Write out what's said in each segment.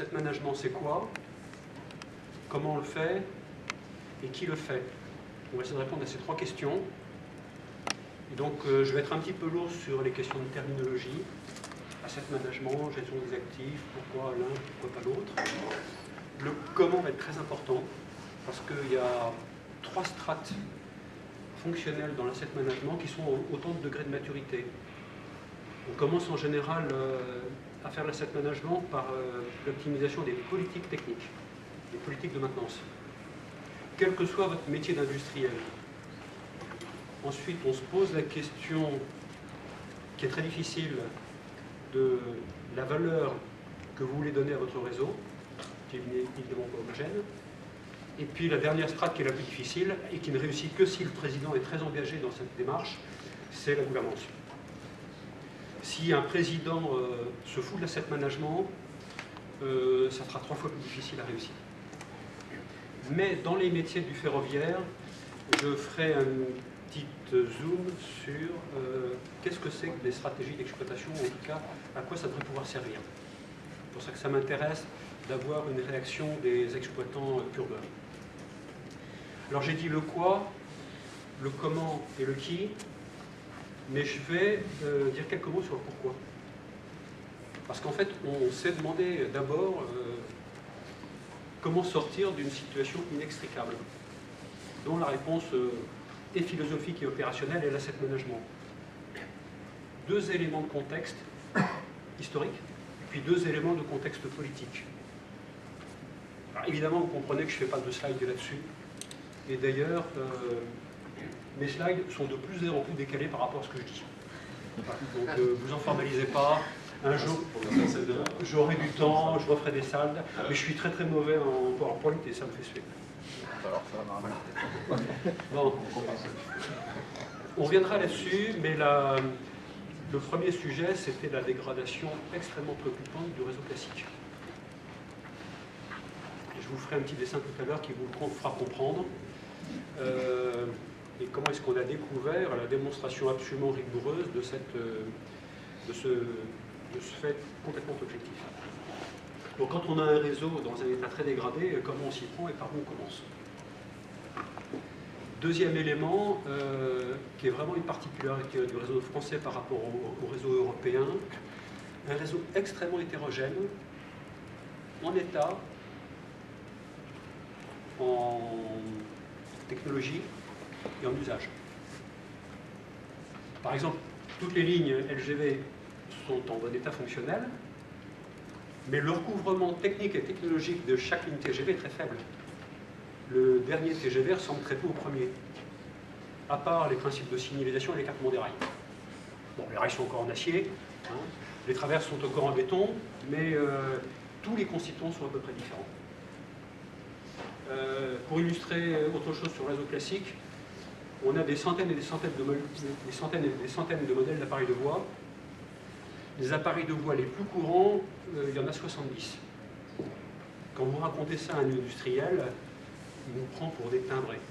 l'asset management, c'est quoi? Comment on le fait? Et qui le fait? On va essayer de répondre à ces trois questions. Et donc, je vais être un petit peu lourd sur les questions de terminologie. Asset management, gestion des actifs, pourquoi l'un, pourquoi pas l'autre. Le comment va être très important, parce qu'il y a trois strates fonctionnelles dans l'asset management qui sont autant de degrés de maturité. On commence en général à faire l'asset management par l'optimisation des politiques techniques, des politiques de maintenance, quel que soit votre métier d'industriel. Ensuite, on se pose la question, qui est très difficile, de la valeur que vous voulez donner à votre réseau, qui est évidemment pas homogène. Et puis la dernière strate qui est la plus difficile, et qui ne réussit que si le président est très engagé dans cette démarche, c'est la gouvernance. Si un président se fout de l'asset management, ça sera 3 fois plus difficile à réussir. Mais dans les métiers du ferroviaire, je ferai un petit zoom sur qu'est-ce que c'est que des stratégies d'exploitation, en tout cas, à quoi ça devrait pouvoir servir. C'est pour ça que ça m'intéresse d'avoir une réaction des exploitants pur beurre. Alors j'ai dit le quoi, le comment et le qui, mais je vais dire quelques mots sur le pourquoi. Parce qu'en fait, on s'est demandé d'abord comment sortir d'une situation inextricable, dont la réponse est philosophique et opérationnelle et l'asset management. 2 éléments de contexte historique, puis 2 éléments de contexte politique. Alors, évidemment, vous comprenez que je ne fais pas de slides là-dessus. Et d'ailleurs, mes slides sont de plus en plus décalés par rapport à ce que je dis. Donc, vous en formalisez pas. Un jour, j'aurai du temps, je referai des salles, mais je suis très très mauvais en PowerPoint et ça me fait suer. Bon, on reviendra là-dessus, mais le premier sujet, c'était la dégradation extrêmement préoccupante du réseau classique. Je vous ferai un petit dessin tout à l'heure qui vous le fera comprendre. Et comment est-ce qu'on a découvert la démonstration absolument rigoureuse de ce fait complètement objectif. Donc quand on a un réseau dans un état très dégradé, comment on s'y prend et par où on commence? Deuxième élément, qui est vraiment une particularité du réseau français par rapport au réseau européen, un réseau extrêmement hétérogène, en état, en technologie et en usage. Par exemple, toutes les lignes LGV sont en bon état fonctionnel, mais le recouvrement technique et technologique de chaque ligne TGV est très faible. Le dernier TGV ressemble très peu au premier, à part les principes de signalisation et l'écartement des rails. Bon, les rails sont encore en acier, hein, les traverses sont encore en béton, mais tous les constituants sont à peu près différents. Pour illustrer autre chose sur le réseau classique, on a des centaines et des centaines de modèles d'appareils de voie. Les appareils de voie les plus courants, il y en a 70. Quand vous racontez ça à un industriel, il nous prend pour des timbrés.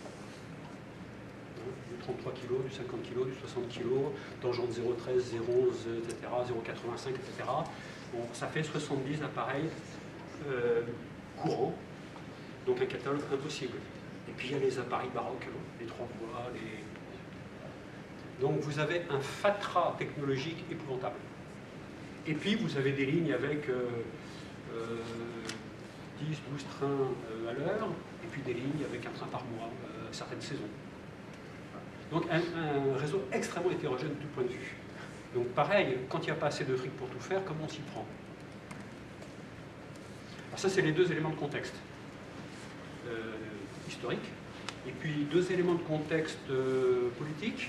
Du 33 kg, du 50 kg, du 60 kg, tangente 0,13, 0,11, etc., 0,85, etc. Bon, ça fait 70 appareils courants, donc un catalogue impossible. Et puis il y a les appareils baroques, les 3 voies, Donc vous avez un fatras technologique épouvantable. Et puis vous avez des lignes avec 10, 12 trains à l'heure, et puis des lignes avec un train par mois, certaines saisons. Donc un réseau extrêmement hétérogène de tout point de vue. Donc pareil, quand il n'y a pas assez de fric pour tout faire, comment on s'y prend? Alors ça, c'est les 2 éléments de contexte historique. Et puis 2 éléments de contexte politique.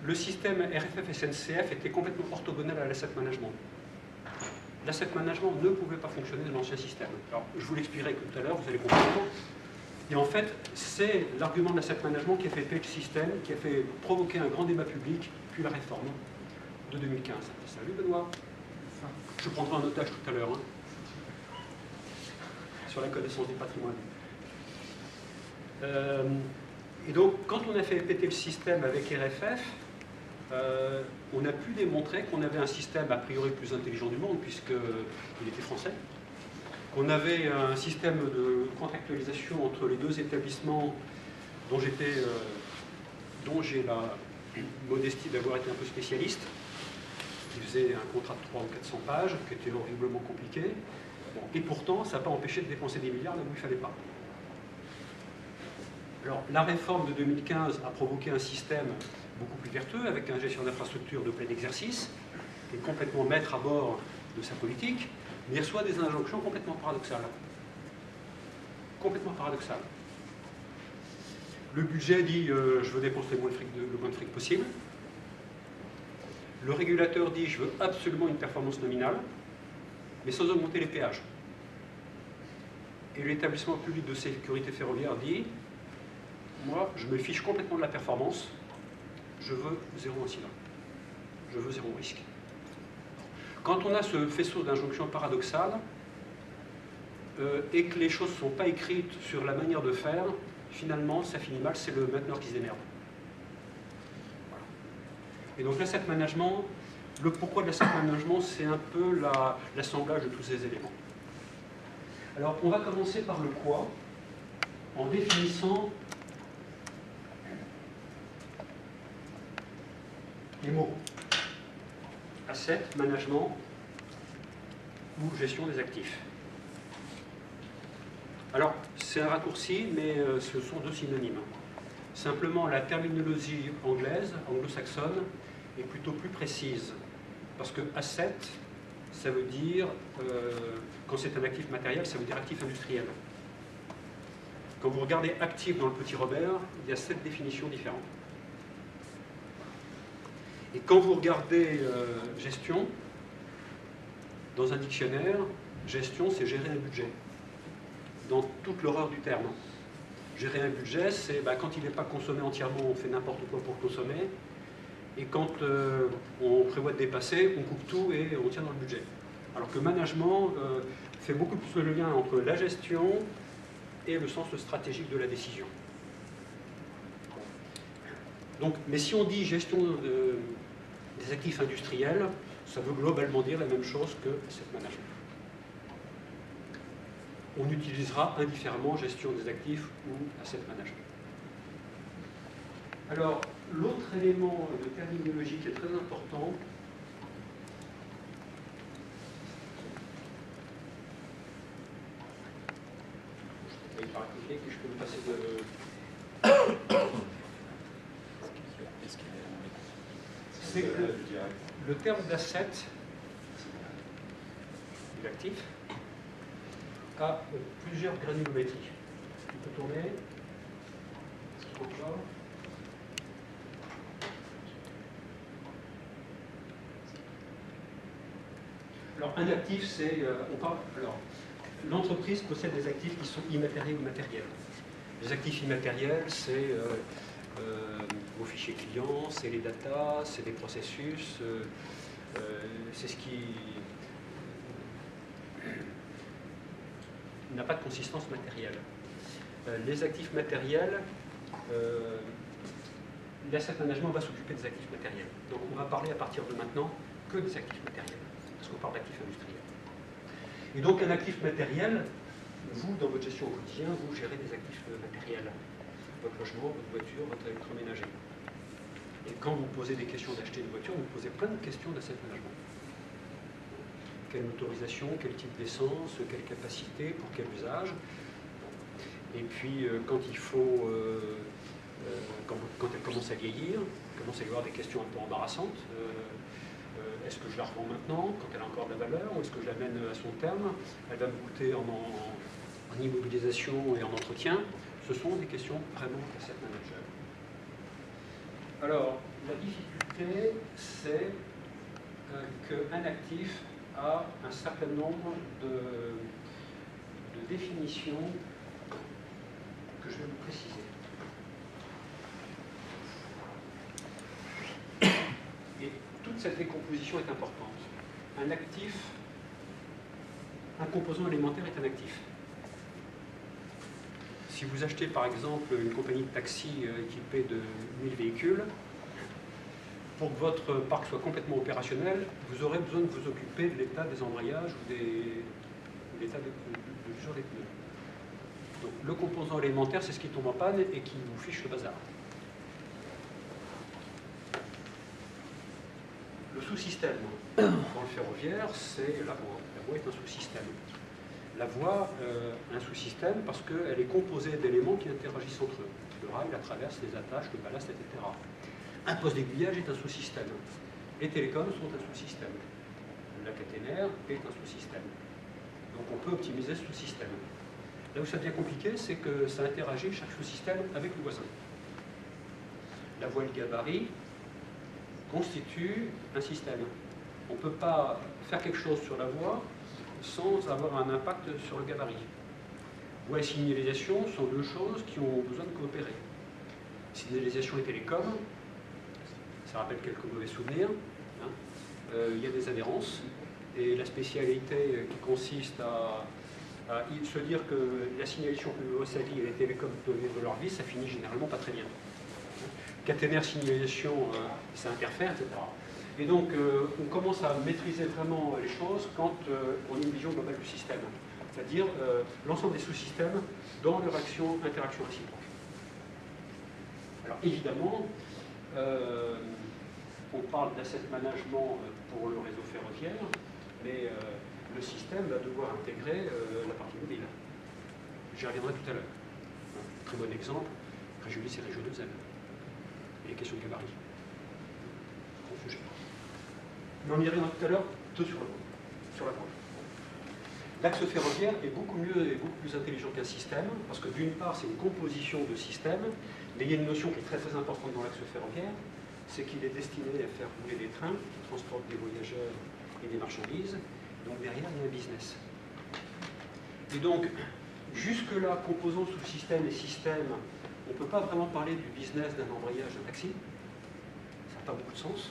Le système RFF-SNCF était complètement orthogonal à l'asset management. L'asset management ne pouvait pas fonctionner dans l'ancien système. Alors, je vous l'expliquerai tout à l'heure, vous allez comprendre. Et en fait, c'est l'argument de l'asset management qui a fait péter le système, qui a fait provoquer un grand débat public, puis la réforme de 2015. Salut Benoît. Je prendrai un otage tout à l'heure, hein, sur la connaissance du patrimoine. Et donc, quand on a fait péter le système avec RFF, on a pu démontrer qu'on avait un système a priori le plus intelligent du monde, puisqu'il était français, qu'on avait un système de contractualisation entre les deux établissements dont j'ai la modestie d'avoir été un peu spécialiste, qui faisait un contrat de 300 ou 400 pages, qui était horriblement compliqué, bon, et pourtant ça n'a pas empêché de dépenser des milliards là où il ne fallait pas. Alors, la réforme de 2015 a provoqué un système beaucoup plus vertueux, avec un gestion d'infrastructure de plein exercice, qui est complètement maître à bord de sa politique, mais il reçoit des injonctions complètement paradoxales. Complètement paradoxales. Le budget dit je veux dépenser le moins de fric possible. Le régulateur dit je veux absolument une performance nominale, mais sans augmenter les péages. Et l'établissement public de sécurité ferroviaire dit moi, je me fiche complètement de la performance, je veux zéro incident, je veux zéro risque. Quand on a ce faisceau d'injonctions paradoxales et que les choses ne sont pas écrites sur la manière de faire, finalement, ça finit mal, c'est le mainteneur qui se démerde. Voilà. Et donc l'asset management, le pourquoi de l'asset management, c'est un peu l'assemblage de tous ces éléments. Alors, on va commencer par le quoi, en définissant les mots asset, management ou gestion des actifs. Alors, c'est un raccourci, mais ce sont deux synonymes. Simplement, la terminologie anglaise, anglo-saxonne, est plutôt plus précise. Parce que asset, ça veut dire, quand c'est un actif matériel, ça veut dire actif industriel. Quand vous regardez actif dans le petit Robert, il y a 7 définitions différentes. Et quand vous regardez gestion, dans un dictionnaire, gestion, c'est gérer un budget. Dans toute l'horreur du terme. Gérer un budget, c'est quand il n'est pas consommé entièrement, on fait n'importe quoi pour le consommer. Et quand on prévoit de dépasser, on coupe tout et on tient dans le budget. Alors que management fait beaucoup plus le lien entre la gestion et le sens stratégique de la décision. Donc, mais si on dit gestion des actifs industriels, ça veut globalement dire la même chose que asset management. On utilisera indifféremment gestion des actifs ou asset management. Alors, l'autre élément de terminologie qui est très important, je vais pas cliquer, puis je peux me passer de... C'est que le terme d'asset, l'actif, a plusieurs granulométries. Tu peux tourner. Alors, un actif, c'est... l'entreprise possède des actifs qui sont immatériels ou matériels. Les actifs immatériels, c'est vos fichiers clients, c'est les datas, c'est des processus, c'est ce qui n'a pas de consistance matérielle. Les actifs matériels, l'asset management va s'occuper des actifs matériels. Donc on va parler à partir de maintenant que des actifs matériels, parce qu'on parle d'actifs industriels. Et donc un actif matériel, vous, dans votre gestion au quotidien, vous gérez des actifs matériels. Votre logement, votre voiture, votre électroménager. Et quand vous posez des questions d'acheter une voiture, vous posez plein de questions d'asset management. Quelle motorisation, quel type d'essence, quelle capacité, pour quel usage. Et puis quand il faut, quand elle commence à vieillir, il commence à y avoir des questions un peu embarrassantes. Est-ce que je la revends maintenant, quand elle a encore de la valeur, ou est-ce que je l'amène à son terme? Elle va me coûter en immobilisation et en entretien. Ce sont des questions vraiment d'asset manager. Alors, la difficulté, c'est qu'un actif a un certain nombre de définitions que je vais vous préciser. Et toute cette décomposition est importante. Un actif, un composant élémentaire est un actif. Si vous achetez par exemple une compagnie de taxi équipée de 1000 véhicules, pour que votre parc soit complètement opérationnel, vous aurez besoin de vous occuper de l'état des embrayages ou de l'état de l'usure des pneus. Donc le composant élémentaire, c'est ce qui tombe en panne et qui vous fiche le bazar. Le sous-système dans le ferroviaire, c'est la voie. La voie est un sous-système. La voie un sous-système parce qu'elle est composée d'éléments qui interagissent entre eux. Le rail, la traverse, les attaches, le ballast, etc. Un poste d'aiguillage est un sous-système. Les télécoms sont un sous-système. La caténaire est un sous-système. Donc on peut optimiser ce sous-système. Là où ça devient compliqué, c'est que ça interagit chaque sous-système avec le voisin. La voie et le gabarit constituent un système. On ne peut pas faire quelque chose sur la voie sans avoir un impact sur le gabarit. Voie et signalisation sont deux choses qui ont besoin de coopérer. Signalisation et télécom, ça rappelle quelques mauvais souvenirs. Il y a des adhérences et la spécialité qui consiste à se dire que la signalisation peut sa vie et les télécoms peuvent vivre leur vie, ça finit généralement pas très bien. Caténaire, signalisation, ça interfère, etc. Et donc, on commence à maîtriser vraiment les choses quand on a une vision globale du système, c'est-à-dire l'ensemble des sous-systèmes dans leur interaction réciproque. Alors, évidemment, on parle d'asset management pour le réseau ferroviaire, mais le système va devoir intégrer la partie mobile. J'y reviendrai tout à l'heure. Très bon exemple, Régiolis et Région 2L. Et les questions de gabarit. Gros sujet. Mais on y reviendra tout à l'heure, tout sur la voie. L'axe ferroviaire est beaucoup mieux et beaucoup plus intelligent qu'un système, parce que d'une part, c'est une composition de système, mais il y a une notion qui est très très importante dans l'axe ferroviaire, c'est qu'il est destiné à faire rouler des trains qui transportent des voyageurs et des marchandises. Donc derrière, il y a un business. Et donc, jusque-là, composant sous-système et système, on ne peut pas vraiment parler du business d'un embrayage d'un taxi. Ça n'a pas beaucoup de sens.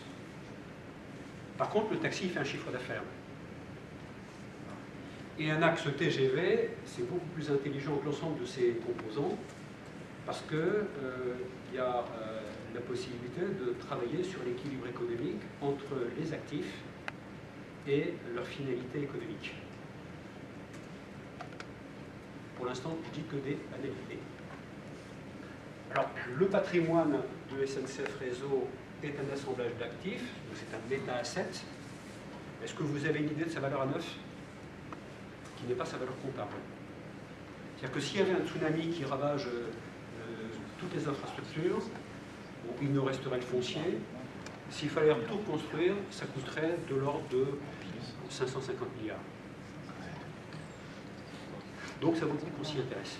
Par contre, le taxi fait un chiffre d'affaires. Et un axe TGV, c'est beaucoup plus intelligent que l'ensemble de ces composants, parce qu'il y a la possibilité de travailler sur l'équilibre économique entre les actifs et leur finalité économique. Pour l'instant, je dis que des banalités. Alors, le patrimoine de SNCF Réseau est un assemblage d'actifs, donc c'est un méta-asset. Est-ce que vous avez une idée de sa valeur à neuf, qui n'est pas sa valeur comptable? C'est-à-dire que s'il y avait un tsunami qui ravage toutes les infrastructures, bon, il nous resterait le foncier. S'il fallait tout reconstruire, ça coûterait de l'ordre de 550 milliards. Donc ça vaut le coup qu'on s'y intéresse.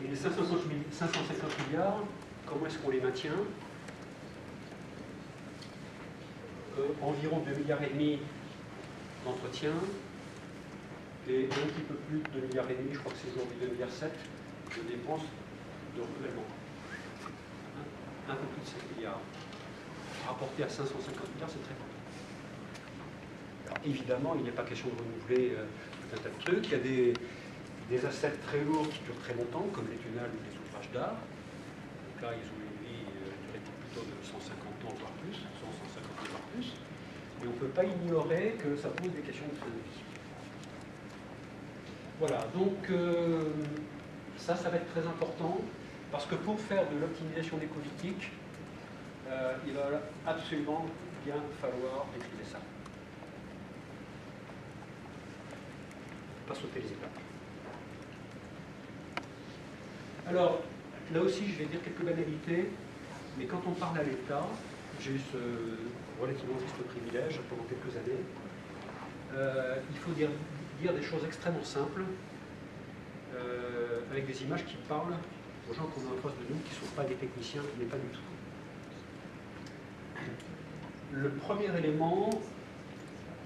Et les 550 milliards, comment est-ce qu'on les maintient? Environ 2,5 milliards d'entretien et un petit peu plus de 2,5 milliards, je crois que c'est aujourd'hui 2,7 milliards de dépenses de renouvellement. Un peu plus de 5 milliards. Rapporté à 550 milliards, c'est très fort. Alors évidemment, il n'est pas question de renouveler tout un tas de trucs. Il y a des assets très lourds qui durent très longtemps, comme les tunnels ou les ouvrages d'art. Donc là, ils ont une vie plutôt de 150 ans, voire plus, 150 ans, voire plus. Et on ne peut pas ignorer que ça pose des questions de fin de vie. Voilà, donc ça va être très important, parce que pour faire de l'optimisation des politiques, il va absolument bien falloir maîtriser ça. Pas sauter les étapes. Alors, là aussi, je vais dire quelques banalités, mais quand on parle à l'État, j'ai eu ce relativement triste privilège pendant quelques années, il faut dire des choses extrêmement simples, avec des images qui parlent aux gens qu'on a en face de nous, qui ne sont pas des techniciens, mais pas du tout. Le premier élément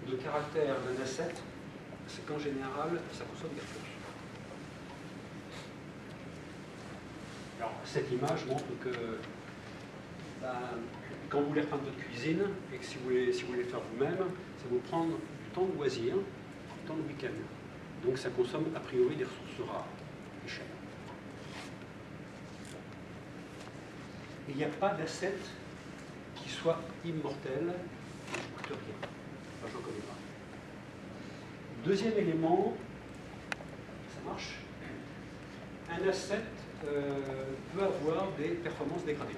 de caractère d'un asset, c'est qu'en général, ça consomme des ressources. Alors, cette image montre que quand vous voulez repeindre votre cuisine, et que si vous voulez le faire vous-même, ça va vous prendre du temps de loisir, du temps de week-end. Donc ça consomme a priori des ressources rares et chères. Et il n'y a pas d'asset qui soit immortel et qui ne coûte rien. Enfin, je n'en connais pas. Deuxième élément, ça marche. Un asset peut avoir des performances dégradées.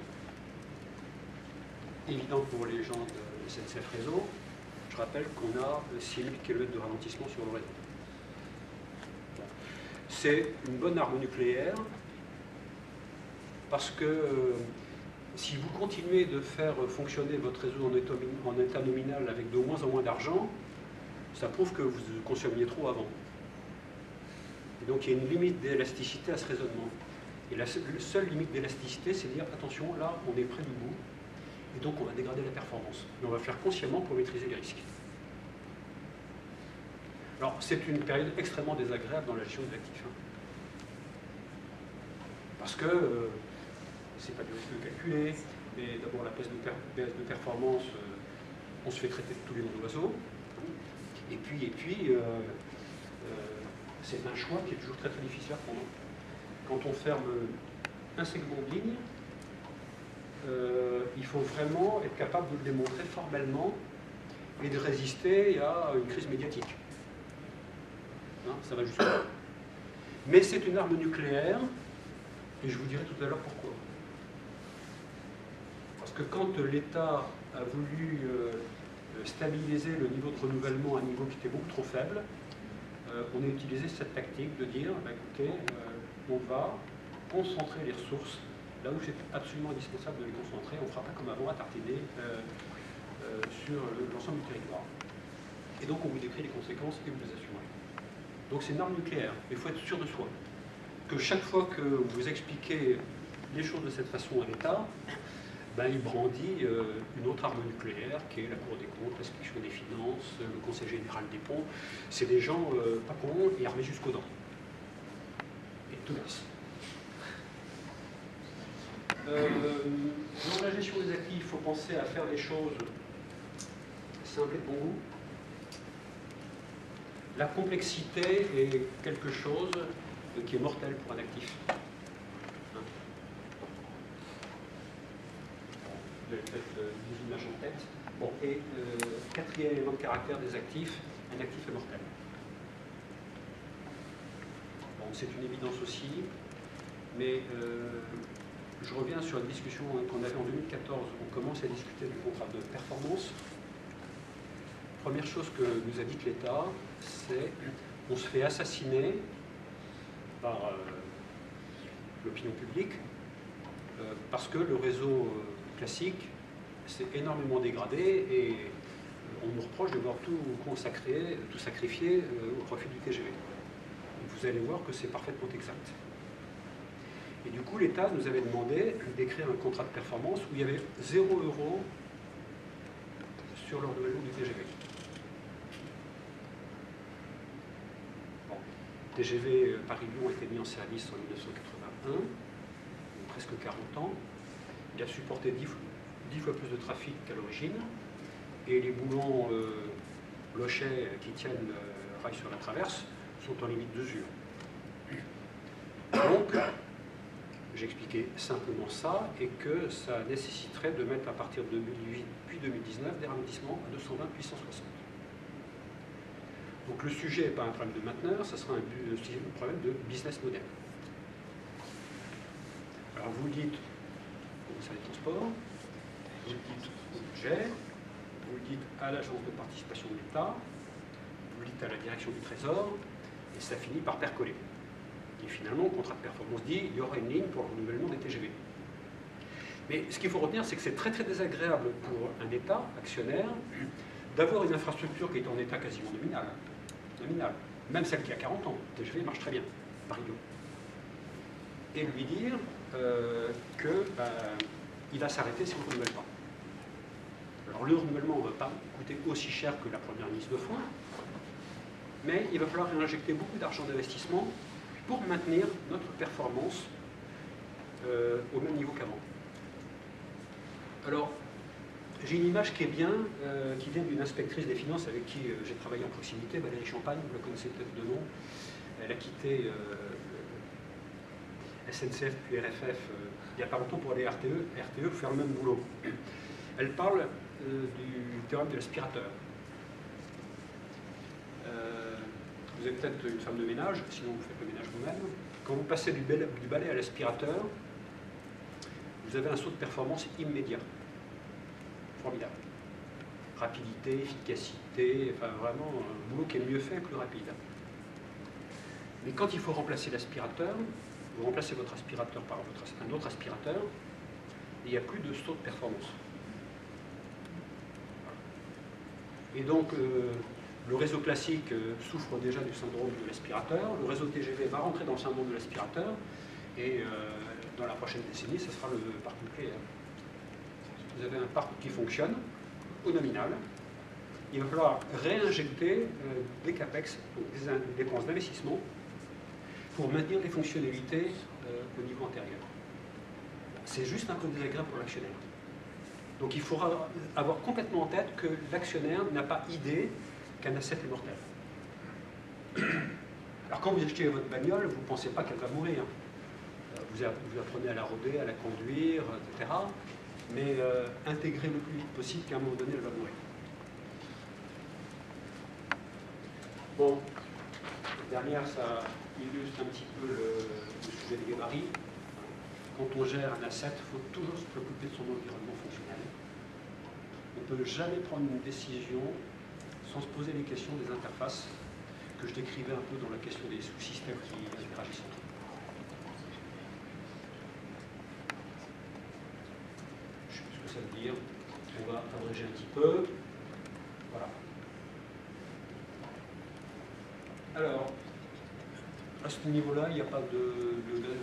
Évident pour les gens de SNCF Réseau, je rappelle qu'on a 6000 km de ralentissement sur le réseau. C'est une bonne arme nucléaire parce que si vous continuez de faire fonctionner votre réseau en état nominal avec de moins en moins d'argent, ça prouve que vous consommiez trop avant. Et donc il y a une limite d'élasticité à ce raisonnement. Et la seule limite d'élasticité, c'est de dire attention, là on est près du bout, et donc on va dégrader la performance. Mais on va le faire consciemment pour maîtriser les risques. Alors c'est une période extrêmement désagréable dans la gestion des actifs. Parce que c'est pas du risque calculé, mais d'abord la baisse de performance, on se fait traiter de tous les noms d'oiseaux. Et puis c'est un choix qui est toujours très très difficile à prendre. Quand on ferme un segment de ligne, il faut vraiment être capable de le démontrer formellement et de résister à une crise médiatique. Hein, ça va jusqu'à là. Mais c'est une arme nucléaire, et je vous dirai tout à l'heure pourquoi. Parce que quand l'État a voulu stabiliser le niveau de renouvellement à un niveau qui était beaucoup trop faible, on a utilisé cette tactique de dire, bah, écoutez, on va concentrer les ressources là où c'est absolument indispensable de les concentrer. On ne fera pas comme avant à tartiner sur l'ensemble du territoire. Et donc on vous décrit les conséquences et vous les assumerez. Donc c'est une arme nucléaire, mais il faut être sûr de soi. Que chaque fois que vous expliquez les choses de cette façon à l'État, ben, il brandit une autre arme nucléaire qui est la Cour des comptes, l'inspection des finances, le Conseil général des ponts. C'est des gens pas cons et armés jusqu'aux dents. Et tout laisse. Dans la gestion des actifs, il faut penser à faire les choses simples et de bon goût. La complexité est quelque chose qui est mortel pour un actif. Vous avez peut-être des images en tête. Bon, et quatrième élément de caractère des actifs, un actif est mortel. Bon, c'est une évidence aussi, mais je reviens sur une discussion qu'on avait en 2014. On commence à discuter du contrat de performance. Première chose que nous a dit l'État, c'est qu'on se fait assassiner par l'opinion publique parce que le réseau classique s'est énormément dégradé et on nous reproche de devoir tout consacrer, tout sacrifier au profit du TGV. Et vous allez voir que c'est parfaitement exact. Et du coup, l'État nous avait demandé d'écrire un contrat de performance où il y avait 0 € sur le renouvellement du TGV. Bon. TGV Paris-Lyon a été mis en service en 1981, donc presque 40 ans. Il a supporté 10 fois plus de trafic qu'à l'origine. Et les boulons Lochet qui tiennent le rail sur la traverse sont en limite d'usure. Donc, j'expliquais simplement ça et que ça nécessiterait de mettre à partir de 2008 puis 2019 des ralentissements à 220 puis 160. Donc le sujet n'est pas un problème de mainteneur, ça sera un problème de business model. Alors vous le dites au ministère des Transports, vous le dites au budget, vous le dites à l'agence de participation de l'État, vous le dites à la direction du Trésor, et ça finit par percoler. Et finalement, le contrat de performance dit qu'il y aura une ligne pour le renouvellement des TGV. Mais ce qu'il faut retenir, c'est que c'est très très désagréable pour un État actionnaire d'avoir une infrastructure qui est en état quasiment nominal. Même celle qui a 40 ans, le TGV marche très bien, Paris-Lyon. Et lui dire qu'il va s'arrêter si on ne renouvelle pas. Alors le renouvellement ne va pas coûter aussi cher que la première mise de fonds, mais il va falloir réinjecter beaucoup d'argent d'investissement pour maintenir notre performance au même niveau qu'avant. Alors, j'ai une image qui est bien, qui vient d'une inspectrice des finances avec qui j'ai travaillé en proximité, Valérie Champagne, vous la connaissez peut-être de nom. Elle a quitté SNCF puis RFF il n'y a pas longtemps pour aller à RTE faire le même boulot. Elle parle du théorème de l'aspirateur. Vous avez peut-être une femme de ménage, sinon vous faites le ménage vous-même. Quand vous passez du balai à l'aspirateur, vous avez un saut de performance immédiat. Formidable. Rapidité, efficacité, enfin vraiment un boulot qui est mieux fait, plus rapide. Mais quand il faut remplacer l'aspirateur, vous remplacez votre aspirateur par un autre aspirateur, et il n'y a plus de saut de performance. Et donc, le réseau classique souffre déjà du syndrome de l'aspirateur, le réseau TGV va rentrer dans le syndrome de l'aspirateur, et dans la prochaine décennie, ce sera le parc nucléaire. Vous avez un parc qui fonctionne, au nominal. Il va falloir réinjecter des CAPEX, donc des dépenses d'investissement, pour maintenir les fonctionnalités au niveau antérieur. C'est juste un peu désagréable pour l'actionnaire. Donc il faudra avoir complètement en tête que l'actionnaire n'a pas idée qu'un asset est mortel. Alors quand vous achetez votre bagnole, vous ne pensez pas qu'elle va mourir. Vous apprenez à la roder, à la conduire, etc. Mais intégrez le plus vite possible qu'à un moment donné, elle va mourir. Bon, derrière, ça illustre un petit peu le sujet des gabarits. Quand on gère un asset, il faut toujours se préoccuper de son environnement fonctionnel. On ne peut jamais prendre une décision sans se poser les questions des interfaces que je décrivais un peu dans la question des sous-systèmes qui interagissent entre eux. Je sais plus ce que ça veut dire. On va abréger un petit peu. Voilà. Alors, à ce niveau-là, il n'y a pas de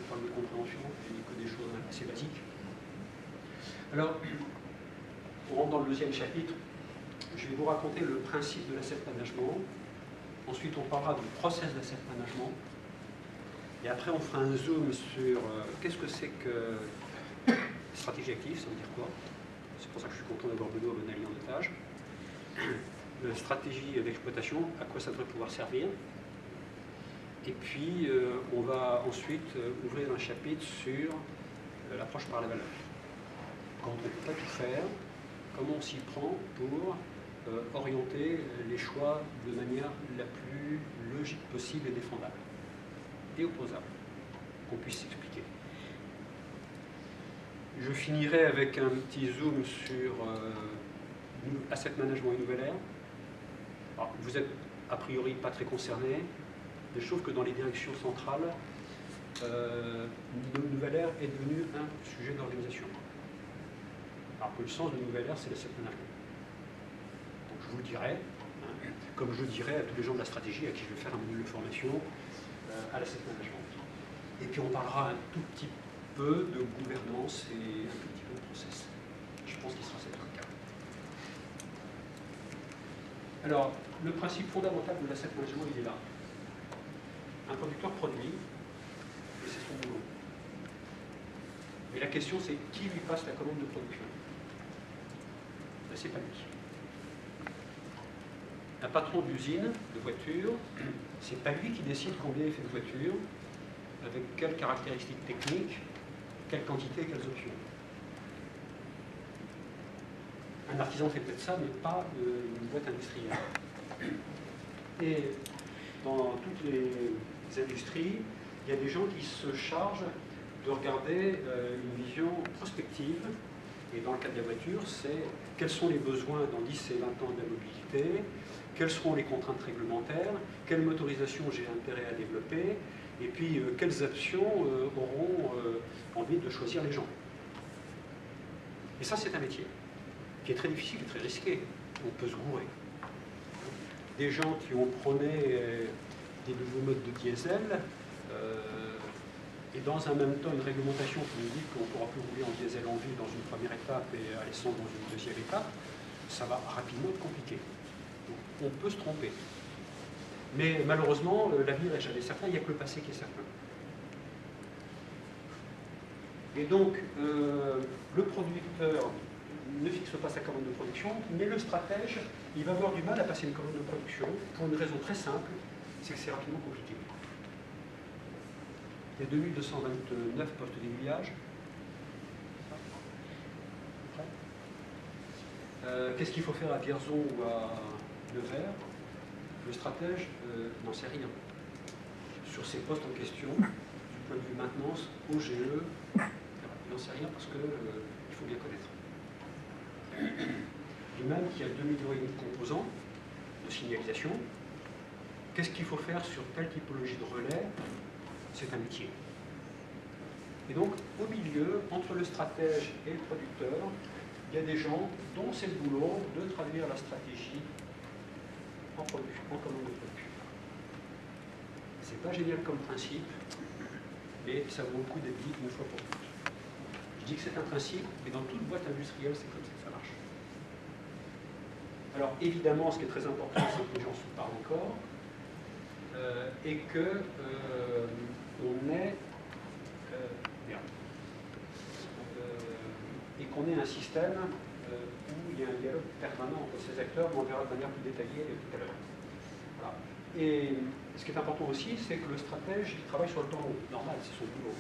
problème de compréhension, il n'y a que des choses assez basiques. Alors, on rentre dans le deuxième chapitre. Je vais vous raconter le principe de l'asset management. Ensuite, on parlera du process d'asset management. Et après, on fera un zoom sur qu'est-ce que c'est que stratégie active, ça veut dire quoi? C'est pour ça que je suis content d'avoir Benoît Bonali en otage. Stratégie d'exploitation, à quoi ça devrait pouvoir servir. Et puis, on va ensuite ouvrir un chapitre sur l'approche par la valeur. Quand on ne peut pas tout faire, comment on s'y prend pour orienter les choix de manière la plus logique possible et défendable et opposable, qu'on puisse s'expliquer. Je finirai avec un petit zoom sur asset management et nouvelle ère. Alors, vous êtes a priori pas très concerné. Mais je trouve que dans les directions centrales, nouvelle ère est devenu un sujet d'organisation. Alors que le sens de nouvelle ère, c'est l'asset management. Donc je vous le dirai, hein, comme je dirai à tous les gens de la stratégie à qui je vais faire un module de formation à l'asset management. Et puis on parlera un tout petit peu de gouvernance et un tout petit peu de process. Je pense qu'il sera cette le cas. Alors, le principe fondamental de l'asset management, il est là. Un producteur produit, et c'est son boulot. Et la question, c'est qui lui passe la commande de production? Ben, c'est pas lui. Un patron d'usine de voiture, c'est pas lui qui décide combien il fait de voitures, avec quelles caractéristiques techniques, quelle quantité, quelles options. Un artisan fait peut-être ça, mais pas une boîte industrielle. Et dans toutes les industries, il y a des gens qui se chargent de regarder une vision prospective. Et dans le cas de la voiture, c'est quels sont les besoins dans 10 et 20 ans de la mobilité, quelles seront les contraintes réglementaires, quelle motorisation j'ai intérêt à développer, et puis quelles options auront envie de choisir les gens. Et ça, c'est un métier qui est très difficile et très risqué. On peut se gourer. Des gens qui ont prôné des nouveaux modes de diesel, et dans un même temps une réglementation qui nous dit qu'on ne pourra plus rouler en diesel en ville dans une première étape et à l'essence dans une deuxième étape, ça va rapidement être compliqué. Donc, on peut se tromper. Mais malheureusement, l'avenir n'est jamais certain, il n'y a que le passé qui est certain. Et donc, le producteur ne fixe pas sa commande de production, mais le stratège, il va avoir du mal à passer une commande de production pour une raison très simple, c'est que c'est rapidement compliqué. Il y a 2229 postes d'aiguillage. Qu'est-ce qu'il faut faire à Vierzon ou à Nevers? Le stratège n'en sait rien. Sur ces postes en question, du point de vue maintenance, OGE, il n'en sait rien parce qu'il faut bien connaître. Lui-même qui a 2,5 millions de composants de signalisation, qu'est-ce qu'il faut faire sur telle typologie de relais? C'est un métier. Et donc, au milieu, entre le stratège et le producteur, il y a des gens dont c'est le boulot de traduire la stratégie en production, en commande de production. C'est pas génial comme principe, mais ça vaut le coup d'être dit une fois pour toutes. Je dis que c'est un principe, mais dans toute boîte industrielle, c'est comme ça que ça marche. Alors évidemment, ce qui est très important, c'est que les gens se parlent encore, et que qu'on ait un système où il y a un dialogue permanent entre ces acteurs, mais on verra de manière plus détaillée tout à l'heure. Voilà. Et ce qui est important aussi, c'est que le stratège, il travaille sur le temps long. Normal, c'est son boulot.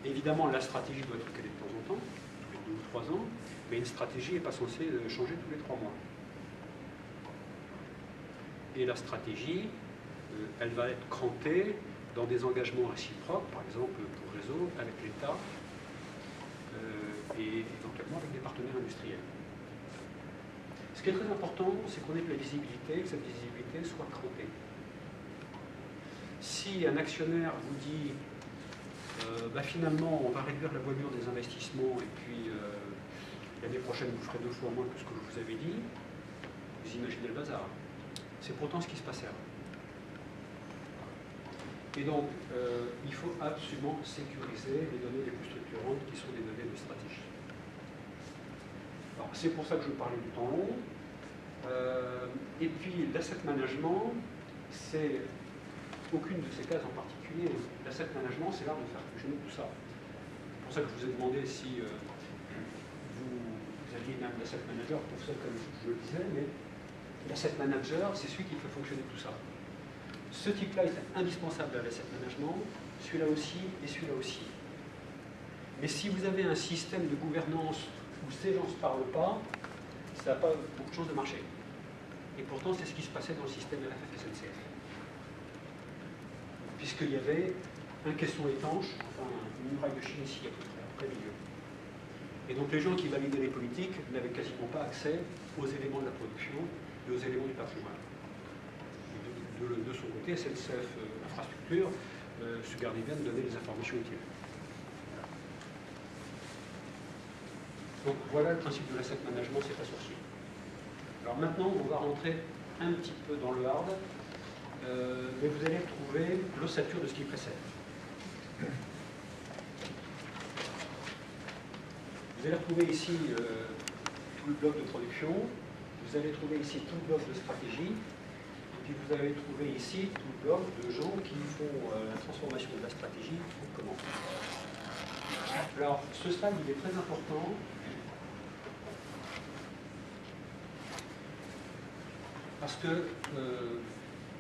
Évidemment, la stratégie doit être calée de temps en temps, tous les 2 ou 3 ans, mais une stratégie n'est pas censée changer tous les 3 mois. Et la stratégie, elle va être crantée dans des engagements réciproques, par exemple pour réseau, avec l'État, et éventuellement avec des partenaires industriels. Ce qui est très important, c'est qu'on ait de la visibilité, que cette visibilité soit crantée. Si un actionnaire vous dit finalement on va réduire la voilure des investissements et puis l'année prochaine vous ferez 2 fois moins que ce que je vous avais dit, vous imaginez le bazar. C'est pourtant ce qui se passait avant. Et donc, il faut absolument sécuriser les données les plus structurantes qui sont des données de stratégie. C'est pour ça que je parlais du temps long. Et puis, l'asset management, c'est aucune de ces cases en particulier. L'asset management, c'est l'art de faire fonctionner tout ça. C'est pour ça que je vous ai demandé si vous aviez même l'asset manager pour ça, comme je le disais, mais l'asset manager, c'est celui qui fait fonctionner tout ça. Ce type-là est indispensable à l'asset management, celui-là aussi et celui-là aussi. Mais si vous avez un système de gouvernance où ces gens ne se parlent pas, ça n'a pas beaucoup de chances de marcher. Et pourtant, c'est ce qui se passait dans le système RFF-SNCF. Puisqu'il y avait un caisson étanche, enfin une muraille de Chine ici à peu près, en plein milieu. Et donc les gens qui validaient les politiques n'avaient quasiment pas accès aux éléments de la production et aux éléments du patrimoine. De son côté, SNCF Infrastructure se gardait bien de donner les informations utiles. Donc voilà le principe de l'asset management, c'est pas sorcier. Alors maintenant, on va rentrer un petit peu dans le hard, mais vous allez trouver l'ossature de ce qui précède. Vous allez retrouver ici tout le bloc de production, vous allez trouver ici tout le bloc de stratégie, et puis vous allez trouver ici tout le bloc de gens qui font la transformation de la stratégie en commande. Alors, ce slide, il est très important. Parce que,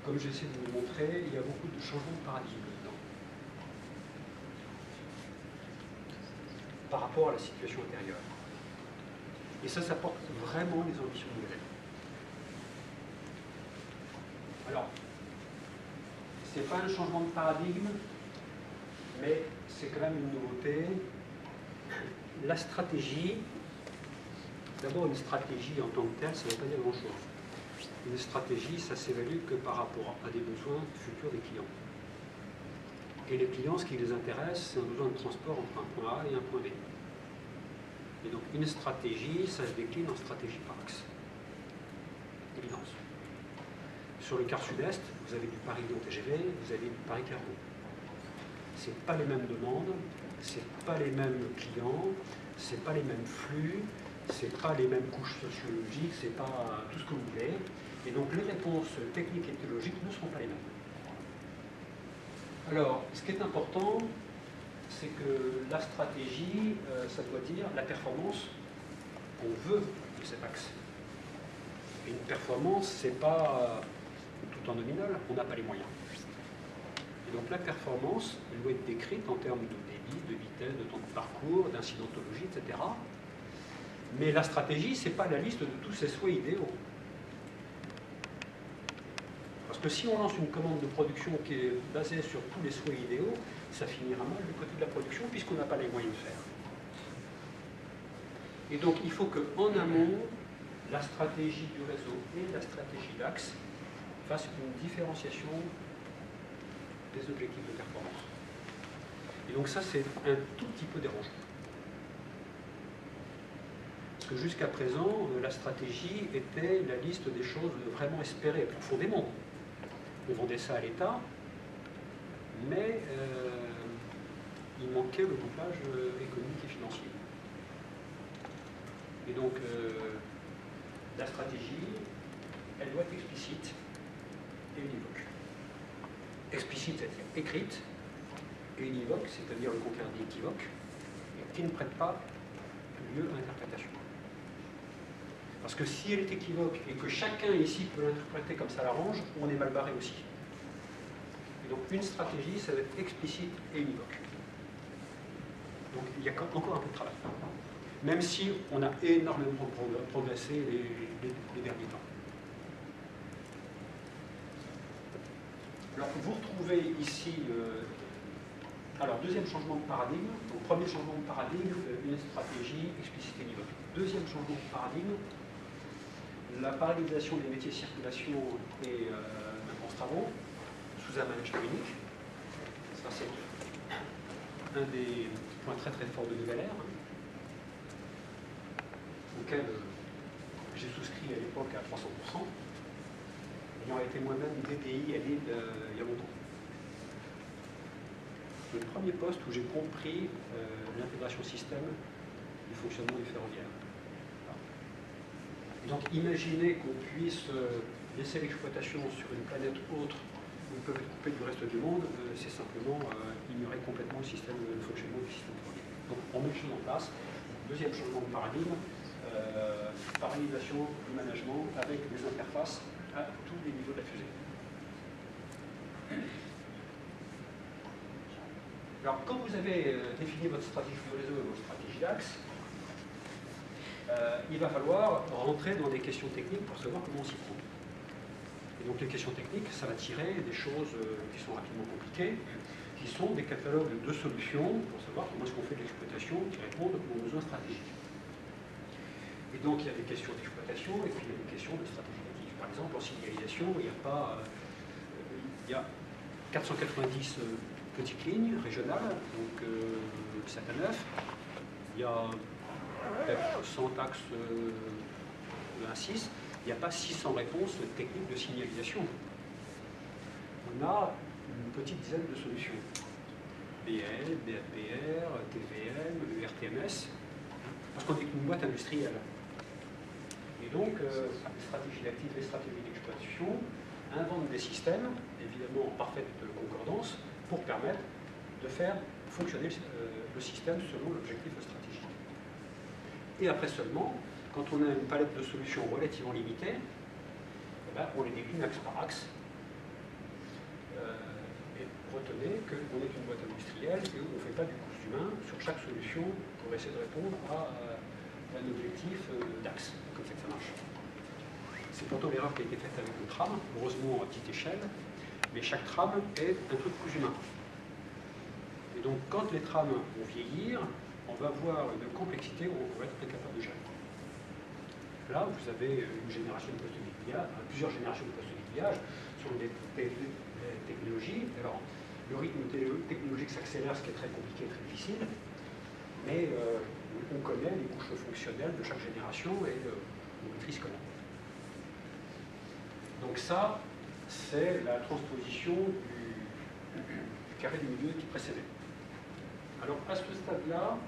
comme j'essaie de vous le montrer, il y a beaucoup de changements de paradigme dedans. Par rapport à la situation antérieure. Et ça porte vraiment les ambitions de l'élève. Alors, c'est pas un changement de paradigme, mais c'est quand même une nouveauté. La stratégie, d'abord une stratégie en tant que telle, ça ne veut pas dire grand-chose. Une stratégie, ça s'évalue que par rapport à des besoins futurs des clients. Et les clients, ce qui les intéresse, c'est un besoin de transport entre un point A et un point B. Et donc une stratégie, ça se décline en stratégie par axe. Évidence. Sur le quart sud-est, vous avez du Paris-Lyon TGV, vous avez du Paris-Clermont. Ce n'est pas les mêmes demandes, ce n'est pas les mêmes clients, ce n'est pas les mêmes flux, ce n'est pas les mêmes couches sociologiques, ce n'est pas tout ce que vous voulez. Et donc les réponses techniques et théologiques ne seront pas les mêmes. Alors, ce qui est important, c'est que la stratégie, ça doit dire la performance qu'on veut de cet axe. Et une performance, c'est pas tout en nominal, on n'a pas les moyens. Et donc la performance, elle doit être décrite en termes de débit, de vitesse, de temps de parcours, d'incidentologie, etc. Mais la stratégie, ce n'est pas la liste de tous ces souhaits idéaux. Parce que si on lance une commande de production qui est basée sur tous les souhaits idéaux, ça finira mal du côté de la production puisqu'on n'a pas les moyens de faire. Et donc il faut qu'en amont, la stratégie du réseau et la stratégie d'axe fassent une différenciation des objectifs de performance. Et donc ça, c'est un tout petit peu dérangeant. Parce que jusqu'à présent, la stratégie était la liste des choses vraiment espérées profondément. On vendait ça à l'État, mais il manquait le bouclage économique et financier. Et donc, la stratégie, elle doit être explicite et univoque. Explicite, c'est-à-dire écrite, et univoque, c'est-à-dire le contraire d'équivoque, et qui ne prête pas lieu à interprétation. Parce que si elle est équivoque et que chacun ici peut l'interpréter comme ça l'arrange, on est mal barré aussi. Et donc une stratégie, ça va être explicite et univoque. Donc il y a encore un peu de travail. Même si on a énormément progressé les derniers temps. Alors vous retrouvez ici, alors deuxième changement de paradigme. Donc premier changement de paradigme, une stratégie explicite et univoque. Deuxième changement de paradigme, la parallélisation des métiers circulation et maintenance travaux sous un management unique. Ça, c'est un des points très très forts de Nouvelle Ère, auquel j'ai souscrit à l'époque à 300%, ayant été moi-même DTI à Lille il y a longtemps. Le premier poste où j'ai compris l'intégration système du fonctionnement du ferroviaire. Donc imaginez qu'on puisse laisser l'exploitation sur une planète autre où ils peuvent être coupés du reste du monde, c'est simplement ignorer complètement le système, le fonctionnement du système ferroviaire. Donc on met les choses en place. Deuxième changement de paradigme, parallélisation du management avec des interfaces à tous les niveaux de la fusée. Alors quand vous avez défini votre stratégie de réseau et votre stratégie d'axe, il va falloir rentrer dans des questions techniques pour savoir comment on s'y prend. Et donc les questions techniques, ça va tirer des choses qui sont rapidement compliquées, qui sont des catalogues de solutions pour savoir comment est-ce qu'on fait de l'exploitation qui répondent aux besoins stratégiques. Et donc il y a des questions d'exploitation et puis il y a des questions de stratégie active. Par exemple, en signalisation, il y a 490 petites lignes régionales, donc 7 à 9. Il y a 100 axes de 1 à 6, il n'y a pas 600 réponses techniques de signalisation. On a une petite dizaine de solutions. BL, BAPR, TVM, URTMS, parce qu'on est une boîte industrielle. Et donc, les stratégies d'active et les stratégies d'exploitation inventent des systèmes, évidemment en parfaite concordance, pour permettre de faire fonctionner le système selon l'objectif stratégique. Et après seulement, quand on a une palette de solutions relativement limitée, eh ben, on les décline axe par axe. Et retenez qu'on est une boîte industrielle et on ne fait pas du coût humain sur chaque solution pour essayer de répondre à un objectif d'axe. Comme ça que ça marche. C'est plutôt l'erreur qui a été faite avec le tram, heureusement à petite échelle, mais chaque tram est un truc plus humain. Et donc quand les trams vont vieillir, on va avoir une complexité où on va être incapable de gérer. Là, vous avez une génération de postes d'aiguillage, plusieurs générations de postes d'aiguillage sur des technologies. Alors, le rythme technologique s'accélère, ce qui est très compliqué et très difficile, mais on connaît les couches fonctionnelles de chaque génération et on maîtrise comment. Donc ça, c'est la transposition du carré du milieu qui précédait. Alors, à ce stade-là,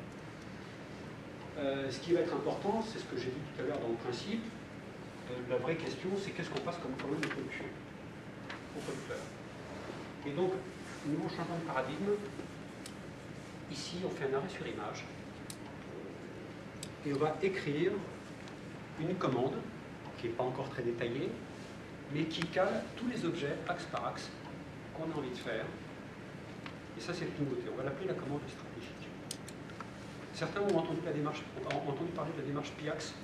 ce qui va être important, c'est ce que j'ai dit tout à l'heure dans le principe. La vraie question, c'est qu'est-ce qu'on passe comme problème de production au producteur. Et donc, nouveau changement de paradigme. Ici, on fait un arrêt sur image. Et on va écrire une commande, qui n'est pas encore très détaillée, mais qui cale tous les objets, axe par axe, qu'on a envie de faire, ça, c'est une nouveauté. On va l'appeler la commande stratégique. Certains ont entendu parler de la démarche PIAX.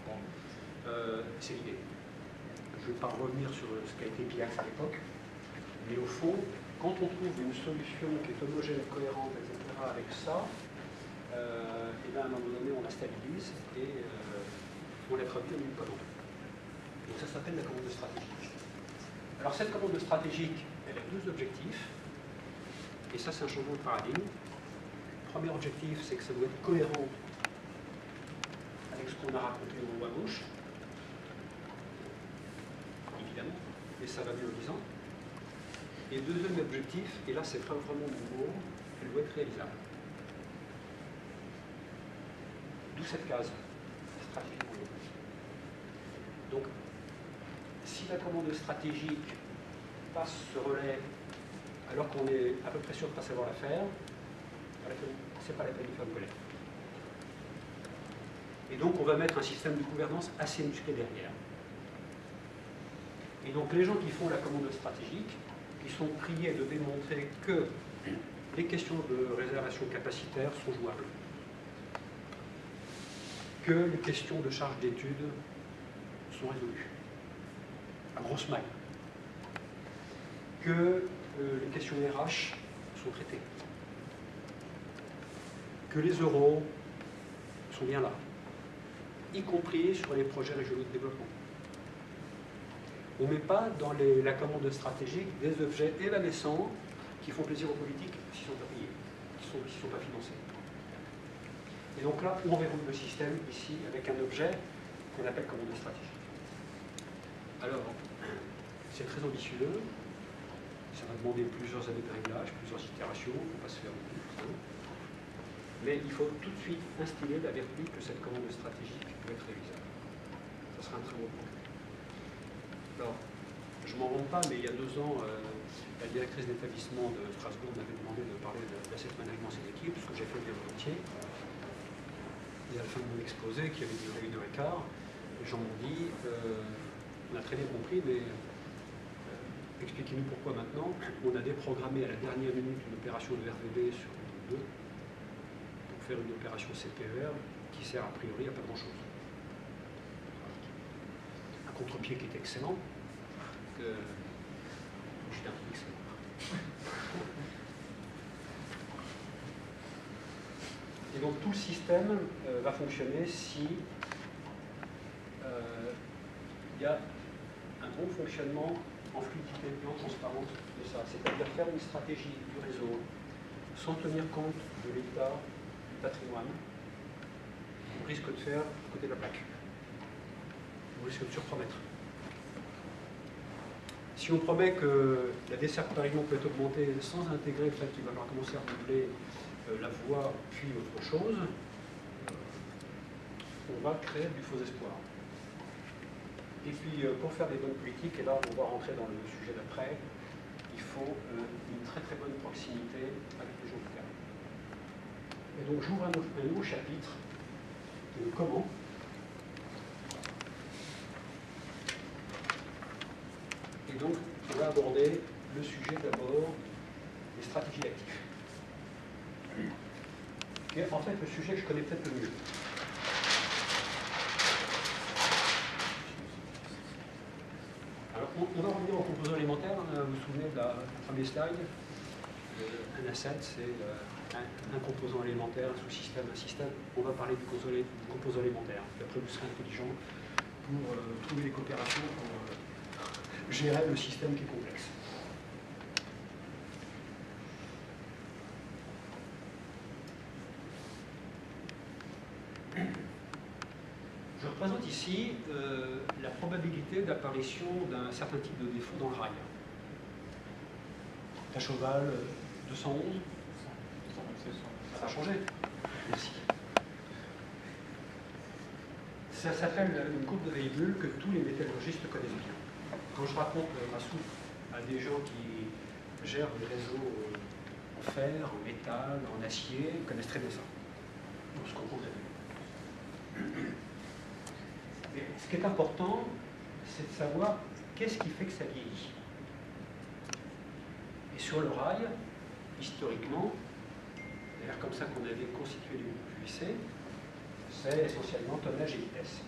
Bon, c'est l'idée. Je ne vais pas revenir sur ce qu'a été PIAX à l'époque, mais au fond, quand on trouve une solution qui est homogène, cohérente, etc., avec ça, et bien à un moment donné, on la stabilise et on la traduit en une commande. Donc ça s'appelle la commande stratégique. Alors cette commande stratégique, elle a deux objectifs, et ça c'est un changement de paradigme. Le premier objectif, c'est que ça doit être cohérent avec ce qu'on a raconté au haut à gauche, évidemment, et ça va mieux en disant. Et le deuxième objectif, et là c'est vraiment nouveau, elle doit être réalisable. D'où cette case stratégique. Donc, si la commande stratégique passe ce relais alors qu'on est à peu près sûr de ne pas savoir la faire, c'est pas la peine de faire de collecte. Et donc, on va mettre un système de gouvernance assez musclé derrière. Et donc, les gens qui font la commande stratégique, ils sont priés de démontrer que les questions de réservation capacitaire sont jouables, que les questions de charge d'études sont résolues, à grosse maille, que les questions RH sont traitées, que les euros sont bien là, y compris sur les projets régionaux de développement. On ne met pas dans la commande stratégique des objets évanescents qui font plaisir aux politiques s'ils ne sont pas payés, s'ils ne sont pas financés. Et donc là, on verrouille le système ici avec un objet qu'on appelle commande stratégique. Alors, c'est très ambitieux, ça va demander plusieurs années de réglage, plusieurs itérations, il ne faut pas se faire beaucoup de temps. Mais il faut tout de suite instiller la vertu que cette commande stratégique peut être réalisable. Ça sera un très bon point. Alors, je ne m'en rends pas, mais il y a 2 ans, la directrice d'établissement de Strasbourg m'avait demandé de parler d'asset management et ses équipes, ce que j'ai fait bien volontiers. Et à la fin de mon exposé, qui avait duré 1h15, les gens m'ont dit on a très bien compris, mais expliquez-nous pourquoi maintenant on a déprogrammé à la dernière minute une opération de RVB sur le 2 pour faire une opération CPER qui sert a priori à pas grand-chose. Un contre-pied qui est excellent, que j'étais un peu excellent. Et donc tout le système va fonctionner si il y a un bon fonctionnement en fluidité et en transparence de ça. C'est-à-dire faire une stratégie du réseau sans tenir compte de l'état du patrimoine, on risque de faire côté de la plaque. On risque de surpromettre. Si on promet que la desserte par exemple peut être augmentée sans intégrer le fait qu'il va falloir commencer à renouveler la voie puis autre chose, on va créer du faux espoir. Et puis pour faire des bonnes politiques, et là on va rentrer dans le sujet d'après, il faut une très très bonne proximité avec les gens du terrain. Et donc j'ouvre un nouveau chapitre, de comment. Et donc, on va aborder le sujet d'abord des stratégies d'actifs. Qui est en fait le sujet que je connais peut-être le mieux. Alors, on va revenir aux composants élémentaires. Vous vous souvenez de la première slide. Un asset, c'est un composant élémentaire, un sous-système, un système. On va parler du composant élémentaire. Puis après, vous serez intelligent pour trouver les coopérations pour gérer le système qui est complexe. Je représente ici la probabilité d'apparition d'un certain type de défaut dans le rail. Ta cheval 211, ça a changé. Merci. Ça s'appelle une courbe de Weibull que tous les métallurgistes connaissent bien. Quand je raconte ma soupe à des gens qui gèrent des réseaux en fer, en métal, en acier, ils connaissent très bien ça. On se comprend très bien. Mais ce qui est important, c'est de savoir qu'est-ce qui fait que ça vieillit. Et sur le rail, historiquement, d'ailleurs comme ça qu'on avait constitué les groupes UIC, c'est essentiellement tonnage et vitesse.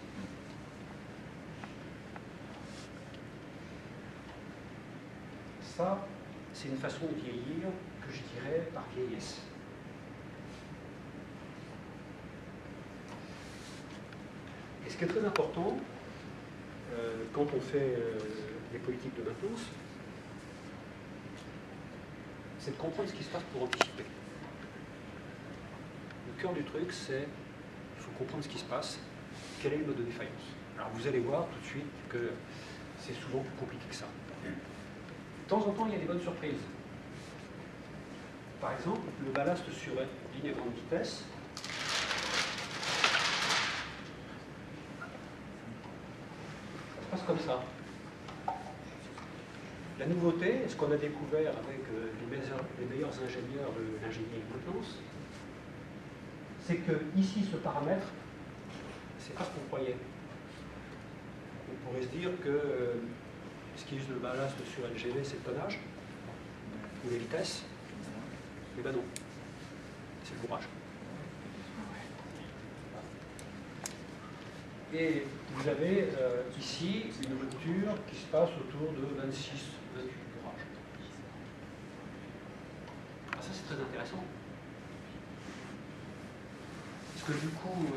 Ça, c'est une façon de vieillir que je dirais par vieillesse. Et ce qui est très important, quand on fait les politiques de maintenance, c'est de comprendre ce qui se passe pour anticiper. Le cœur du truc, c'est qu'il faut comprendre ce qui se passe, quel est le mode de défaillance. Alors vous allez voir tout de suite que c'est souvent plus compliqué que ça. De temps en temps, il y a des bonnes surprises. Par exemple, le ballast sur une ligne à grande vitesse, ça se passe comme ça. La nouveauté, ce qu'on a découvert avec les meilleurs ingénieurs de l'ingénierie de maintenance, c'est que ici, ce paramètre, c'est pas ce qu'on croyait. On pourrait se dire que ce qui use le ballast sur LGV, c'est le tonnage ou les vitesses. Mais ben non, c'est le bourrage. Et vous avez ici une rupture qui se passe autour de 26-28 bourrages. Ah, ça c'est très intéressant. Parce que du coup,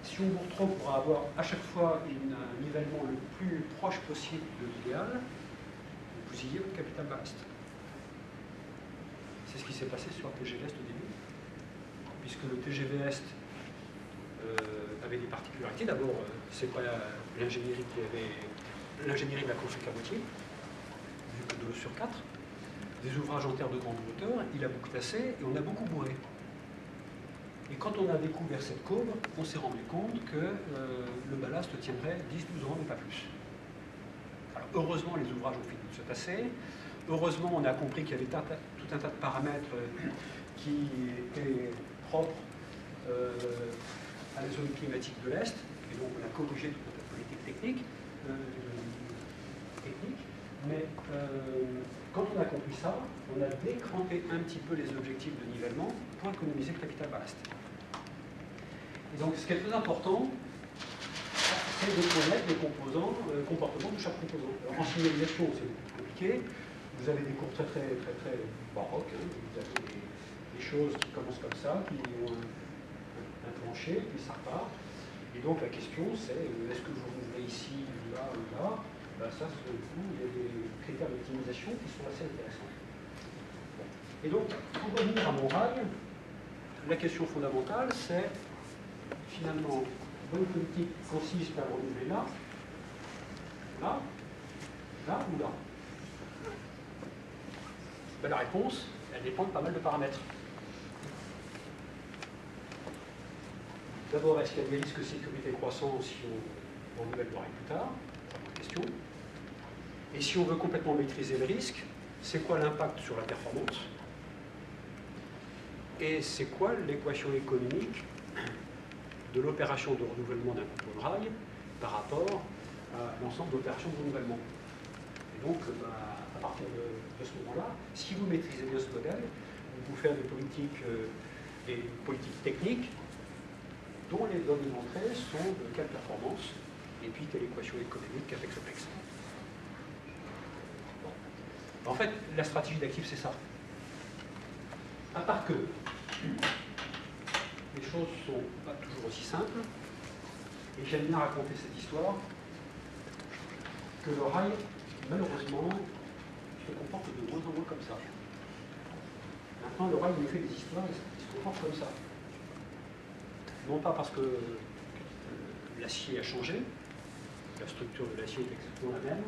si on vous retrouve pour avoir à chaque fois un nivellement le plus proche possible de l'idéal, vous bousillez votre capital ballast. C'est ce qui s'est passé sur le TGV Est au début, puisque le TGV Est avait des particularités. D'abord, c'est pas l'ingénierie qui avait l'ingénierie de la construction cabotier, vu que 2 sur 4, des ouvrages en terre de grande hauteur, il a beaucoup tassé et on a beaucoup bourré. Et quand on a découvert cette courbe, on s'est rendu compte que le ballast tiendrait 10-12 ans, mais pas plus. Alors, heureusement, les ouvrages ont fini de se tasser. Heureusement, on a compris qu'il y avait tout un tas de paramètres qui étaient propres à la zone climatique de l'Est. Et donc, on a corrigé toute un tas de politiques techniques. Mais quand on a compris ça, on a décrampé un petit peu les objectifs de nivellement pour économiser le capital ballast. Et donc, ce qui est très important, c'est de connaître les comportements de chaque composant. Alors, en signalisation, c'est beaucoup plus compliqué. Vous avez des courbes très baroques. Hein. Vous avez des choses qui commencent comme ça, qui ont un plancher, puis ça repart. Et donc, la question, c'est est-ce que vous renouvelez ici, là ou là? Ben, ça, du coup, il y a des critères d'optimisation qui sont assez intéressants. Bon. Et donc, pour revenir à mon rail, la question fondamentale, c'est finalement, bonne politique consiste à renouveler là, là, là ou là. Ben, la réponse, elle dépend de pas mal de paramètres. D'abord, est-ce qu'il y a des risques de sécurité croissants si on renouvelle le rail plus tard? Question. Et si on veut complètement maîtriser le risque, c'est quoi l'impact sur la performance? Et c'est quoi l'équation économique de l'opération de renouvellement d'un composant de rail par rapport à l'ensemble d'opérations de renouvellement? Et donc, à partir de ce moment-là, si vous maîtrisez bien ce modèle, vous pouvez faire des politiques techniques dont les données d'entrée sont de quelle performance et puis quelle équation économique avec ce texte. Bon. En fait, la stratégie d'actif, c'est ça. À part que les choses ne sont pas toujours aussi simples, et j'aime bien raconter cette histoire, que le rail, malheureusement, se comporte de moins en moins comme ça. Maintenant, le rail nous fait des histoires, il se comporte comme ça. Non pas parce que l'acier a changé, la structure de l'acier est exactement la même,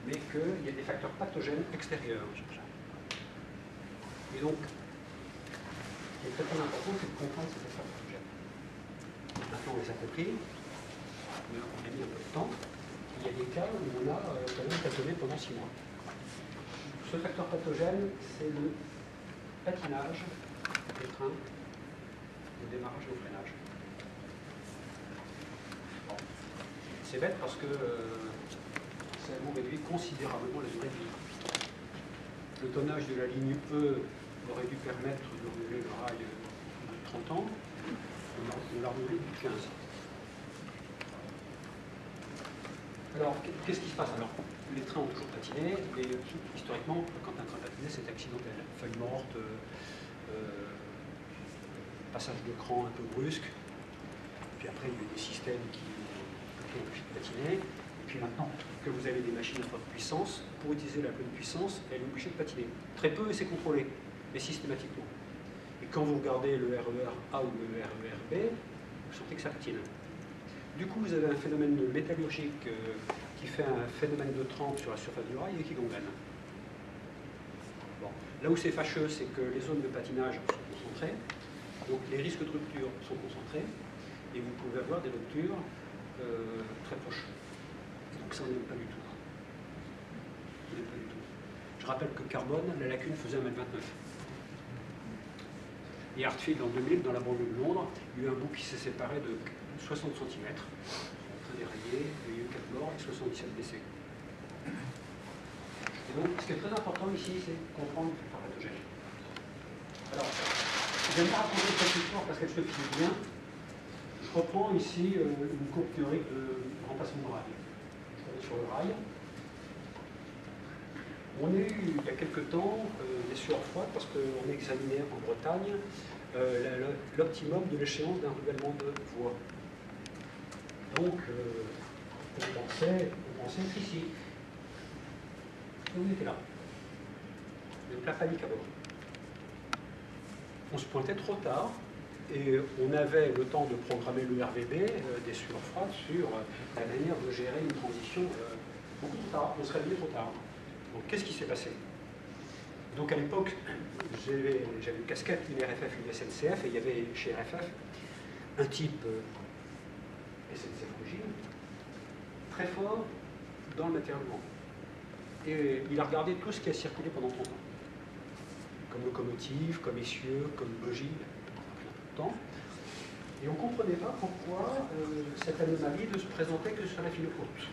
mais qu'il y a des facteurs pathogènes extérieurs. Et donc, ce qui est très important, c'est de comprendre ces facteurs pathogènes. Maintenant, on les a compris, mais on a mis un peu de temps. Il y a des cas où on a quand même tâtonné pendant 6 mois. Ce facteur pathogène, c'est le patinage des trains au démarrage et au freinage. Bon. C'est bête parce que ça vous réduit considérablement la durée de vie. Le tonnage de la ligne E aurait dû permettre de renouveler le rail de 30 ans, on l'a renouvelé depuis 15. Alors, qu'est-ce qui se passe? Alors, les trains ont toujours patiné, mais historiquement, quand un train patinait, c'est accidentel. Feuille morte, passage de cran un peu brusque, puis après, il y a eu des systèmes qui ont empêché de patiner. Et puis maintenant que vous avez des machines à forte puissance, pour utiliser la pleine puissance, elle est obligée de patiner. Très peu, et c'est contrôlé, mais systématiquement. Et quand vous regardez le RER A ou le RER B, vous sentez que ça patine. Du coup, vous avez un phénomène métallurgique qui fait un phénomène de trempe sur la surface du rail et qui gangrène. Bon. Là où c'est fâcheux, c'est que les zones de patinage sont concentrées, donc les risques de rupture sont concentrés, et vous pouvez avoir des ruptures très proches. Donc ça, on n'aime pas du tout. On n'aime pas du tout. Je rappelle que Carbone, la lacune faisait 1,29 m. Et Hartfield, en 2000, dans la banlieue de Londres, il y a eu un bout qui s'est séparé de 60 cm, en train déraillé, il y a eu 4 morts et 77 blessés. Et donc, ce qui est très important ici, c'est comprendre le pathogène. Alors, je vais me raconter cette histoire parce qu'elle se finit bien. Je reprends ici une courbe théorique de remplacement de rail. Je vais sur le rail. On a eu, il y a quelques temps, des sueurs froides parce qu'on examinait en Bretagne l'optimum de l'échéance d'un renouvellement de voie. Donc, on pensait être ici. Et on était là. Il y avait la panique à bord. On se pointait trop tard et on avait le temps de programmer le RVB, des sueurs froides, sur la manière de gérer une transition beaucoup trop tard. On se réveillait trop tard. Donc, qu'est-ce qui s'est passé? Donc, à l'époque, j'avais une casquette, une RFF, une SNCF, et il y avait chez RFF un type SNCF origine, très fort dans le matériel lourd. Et il a regardé tout ce qui a circulé pendant 30 ans. Comme locomotive, comme essieu, comme bogie, plein de temps. Et on ne comprenait pas pourquoi cette anomalie ne se présentait que sur la file haute.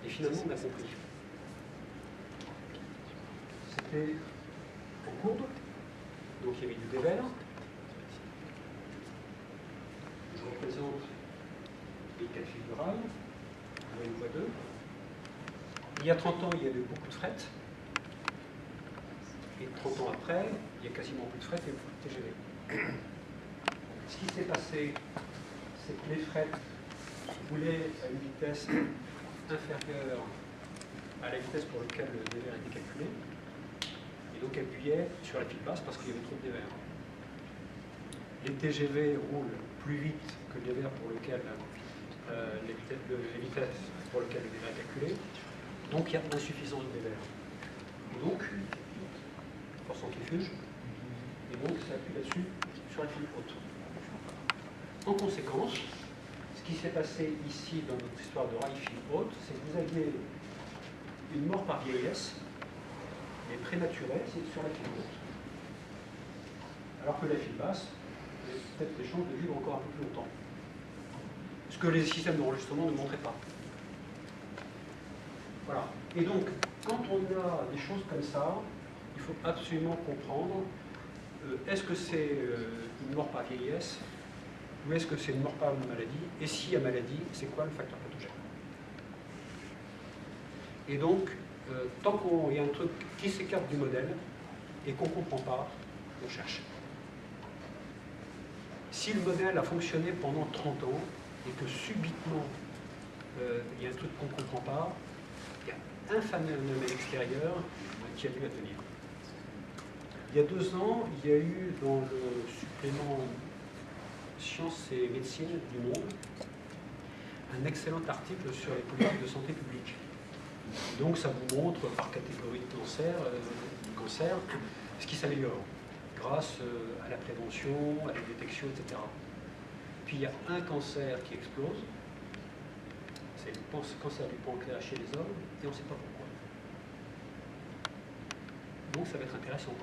Et finalement, on a compris. C'était en courbe, donc il y avait du dévers. Je représente les 4 fils de rail. On voit une voie 2. Il y a 30 ans, il y avait beaucoup de fret. Et 30 ans après, il y a quasiment plus de fret et beaucoup de TGV. Ce qui s'est passé, c'est que les frets roulaient à une vitesse inférieure à la vitesse pour laquelle le dévers était calculé, et donc appuyaient sur la file basse parce qu'il y avait trop de dévers. Les TGV roulent plus vite que le dévers pour lequel les vitesses pour lesquelles le dévers est calculé, donc il y a insuffisance de dévers. Et donc, force centrifuge, et donc ça appuie là-dessus sur la file haute. En conséquence, ce qui s'est passé ici dans notre histoire de rail file haute, c'est que vous aviez une mort par vieillesse, mais prématurée, c'est sur la file haute. Alors que la file basse, il y a peut-être des chances de vivre encore un peu plus longtemps. Ce que les systèmes d'enregistrement ne montraient pas. Voilà. Et donc, quand on a des choses comme ça, il faut absolument comprendre est-ce que c'est une mort par vieillesse ou est-ce que c'est une mort par maladie? Et s'il y a maladie, c'est quoi le facteur pathogène? Et donc, tant qu'il y a un truc qui s'écarte du modèle et qu'on ne comprend pas, on cherche. Si le modèle a fonctionné pendant 30 ans et que subitement il y a un truc qu'on ne comprend pas, il y a un phénomène extérieur qui a dû tenir. Il y a 2 ans, il y a eu dans le supplément Sciences et Médecine du Monde un excellent article sur les politiques de santé publique. Donc ça vous montre par catégorie de cancer ce qui s'améliore grâce à la prévention, à la détection, etc. Puis il y a un cancer qui explose, c'est le cancer du pancréas chez les hommes, et on ne sait pas pourquoi. Donc ça va être intéressant.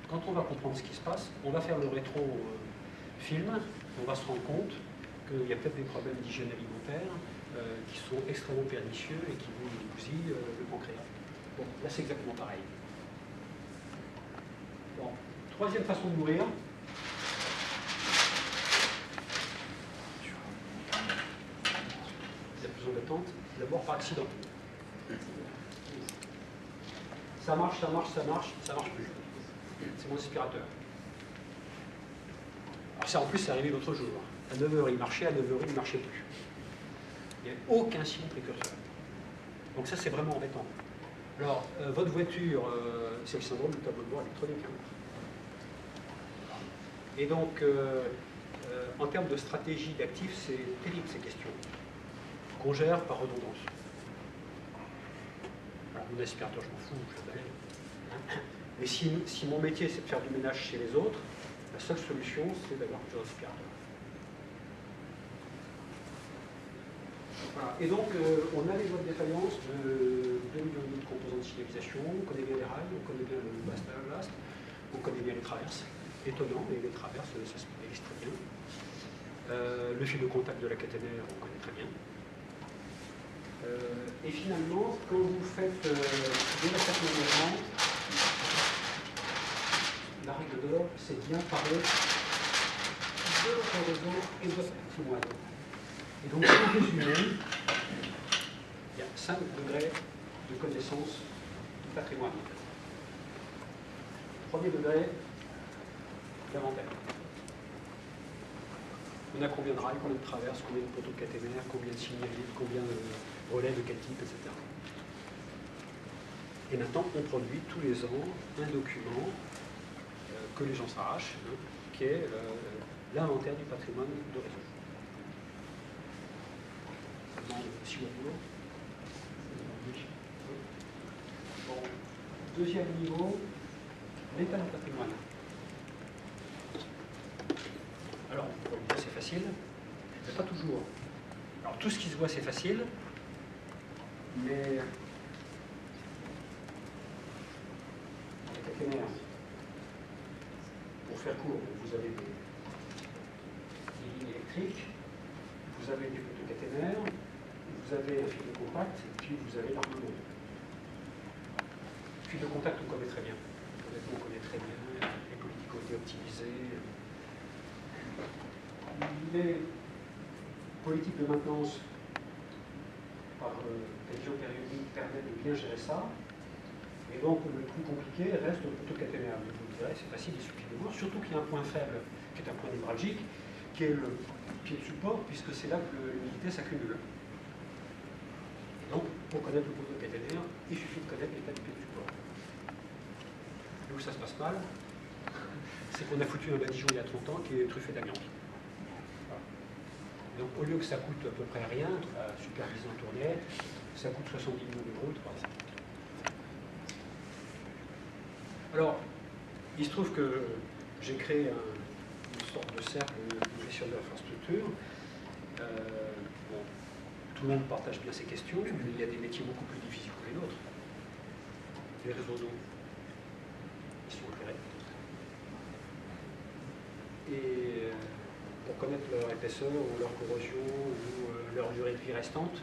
Quand on va comprendre ce qui se passe, on va faire le rétro-film, on va se rendre compte qu'il y a peut-être des problèmes d'hygiène alimentaire qui sont extrêmement pernicieux et qui vous bousillent le pancréas. Bon, là c'est exactement pareil. Bon, troisième façon de mourir. La plus embêtante, la mort par accident. Ça marche plus. C'est mon aspirateur. Alors ça, en plus, c'est arrivé l'autre jour. À 9h, il marchait, à 9h, il ne marchait plus. Il n'y a aucun signe précurseur. Donc ça, c'est vraiment embêtant. Alors, votre voiture, c'est le syndrome du tableau de bord électronique. Hein. Et donc, en termes de stratégie d'actifs, c'est terrible ces questions. Qu'on gère par redondance. Alors, mon aspirateur, je m'en fous, je le balaye. Mais si mon métier, c'est de faire du ménage chez les autres, la seule solution, c'est d'avoir plusieurs aspirateurs. Voilà. Et donc, on a les voies de défaillance de 2 millions de composants de signalisation, on connaît bien les rails, on connaît bien le blast, on connaît bien les traverses. Étonnant, mais les traverses, ça se existe très bien. Le fil de contact de la caténaire, on connaît très bien. Et finalement, quand vous faites des recettes management, la règle d'or, c'est bien parler de votre réseau et de votre patrimoine. Et donc, pour résumer, il y a 5 degrés de connaissance du patrimoine. Premier degré, l'inventaire. On a combien de rails, combien de traverses, combien de poteaux caténaires, combien de signaliers, combien de relais de quel type, etc. Et maintenant, on produit tous les ans un document que les gens s'arrachent, hein, qui est l'inventaire du patrimoine de réseau. Bon, deuxième niveau, l'état du patrimoine. Alors, c'est facile, mais pas toujours. Alors, tout ce qui se voit, c'est facile, mais les caténaires, pour faire court, vous avez des lignes électriques, vous avez des poteaux caténaires, vous avez un fil de contact, et puis vous avez l'armement. Le fil de contact, on connaît très bien. Honnêtement, on connaît très bien les politiques ont été optimisées. Les politiques de maintenance par révision périodique permettent de bien gérer ça. Et donc, le plus compliqué reste le poteau caténaire. Je vous dirais, c'est facile, il suffit de voir. Surtout qu'il y a un point faible, qui est un point névralgique, qui est le pied de support, puisque c'est là que l'humidité s'accumule. Donc, pour connaître le poteau caténaire, il suffit de connaître l'état du pied de support. Et où ça se passe mal, c'est qu'on a foutu un badigeon il y a 30 ans qui est truffé d'amiante. Voilà. Donc, au lieu que ça coûte à peu près rien, la supervision tournée, ça coûte 70 millions d'euros, 3 ans. Alors, il se trouve que j'ai créé une sorte de cercle de gestion de l'infrastructure. Bon, tout le monde partage bien ces questions, mais il y a des métiers beaucoup plus difficiles que les nôtres. Les réseaux d'eau, ils sont opérés. Et pour connaître leur épaisseur ou leur corrosion ou leur durée de vie restante,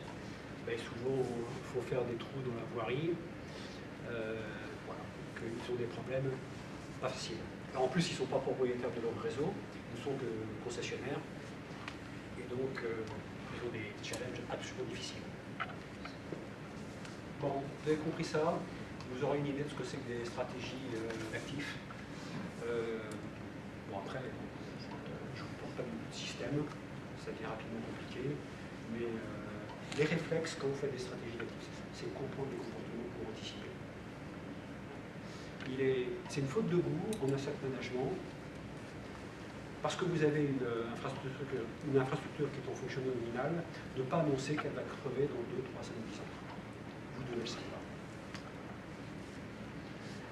ben souvent il faut faire des trous dans la voirie. Voilà, qu'ils ont des problèmes pas faciles. Alors, en plus, ils ne sont pas propriétaires de leur réseau, ils ne sont que concessionnaires. Et donc, ils ont des challenges absolument difficiles. Bon, vous avez compris ça, vous aurez une idée de ce que c'est que des stratégies d'actifs. Bon, après, je ne vous porte pas beaucoup de système, ça devient rapidement compliqué, mais les réflexes quand vous faites des stratégies d'actifs, c'est comprendre les comportements pour anticiper. C'est une faute de goût en asset management, parce que vous avez une infrastructure qui est en fonctionnement nominal, de ne pas annoncer qu'elle va crever dans 2, 3, 5, 10 ans. Vous devez le savoir.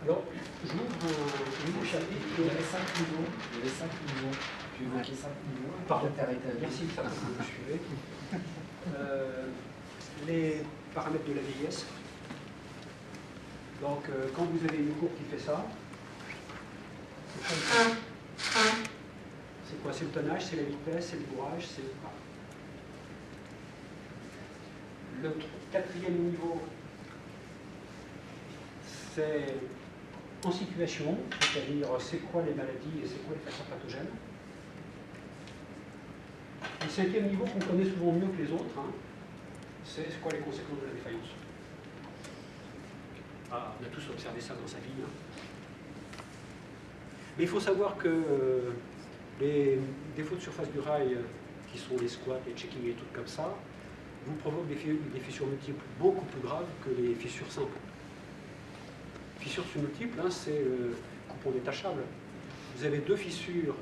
Alors, j'ouvre un nouveau chapitre. Il y avait 5 niveaux. Il y avait 5 niveaux. Tu évoquais 5 niveaux. Pardon. Merci, ça vous me suivez. Les paramètres de la vieillesse. Donc, quand vous avez une courbe qui fait ça, c'est comme ça. C'est quoi? C'est le tonnage, c'est la vitesse, c'est le bourrage, c'est... Le quatrième niveau, c'est en situation, c'est-à-dire c'est quoi les maladies et c'est quoi les facteurs pathogènes. Le cinquième niveau qu'on connaît souvent mieux que les autres, hein, c'est quoi les conséquences de la défaillance. Ah, on a tous observé ça dans sa vie. Hein. Mais il faut savoir que les défauts de surface du rail, qui sont les squats, les checkings et tout comme ça, vous provoquent des fissures multiples beaucoup plus graves que les fissures simples. Fissures multiples, hein, c'est le coupon détachable. Vous avez deux fissures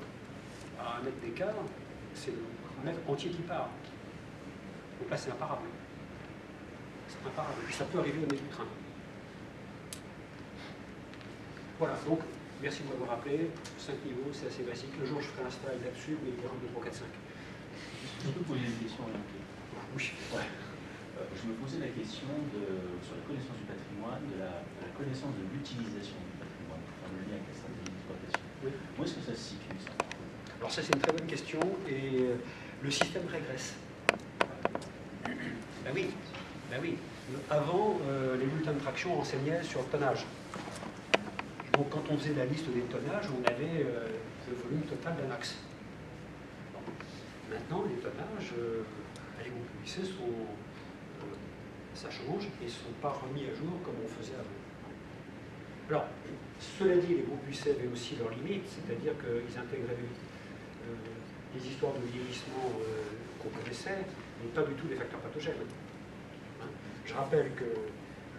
à 1 mètre d'écart, c'est le mètre entier qui part. Donc là, c'est imparable. C'est imparable. Et puis ça peut arriver au nez du train. Voilà, donc merci de m'avoir rappelé. 5 niveaux, c'est assez basique. Le jour, je ferai un slide là-dessus, mais il y aura 2, 3, 4, 5. Je peux poser une question orientée. Oui. Ouais. Je me posais la question sur la connaissance du patrimoine, de la connaissance de l'utilisation du patrimoine, dans le lien avec la stratégie d'exploitation. Oui. Où est-ce que ça se situe, ça? Alors ça, c'est une très bonne question, et le système régresse. Ben oui, ben oui. Avant, les bulletins de traction enseignaient sur le tonnage. Donc quand on faisait la liste des tonnages, on avait le volume total d'un axe. Bon. Maintenant, les tonnages, les groupes UIC ça change et ne sont pas remis à jour comme on faisait avant. Alors, cela dit, les groupes UIC avaient aussi leurs limites, c'est-à-dire qu'ils intégraient les histoires de vieillissement qu'on connaissait, mais pas du tout les facteurs pathogènes. Hein. Je rappelle que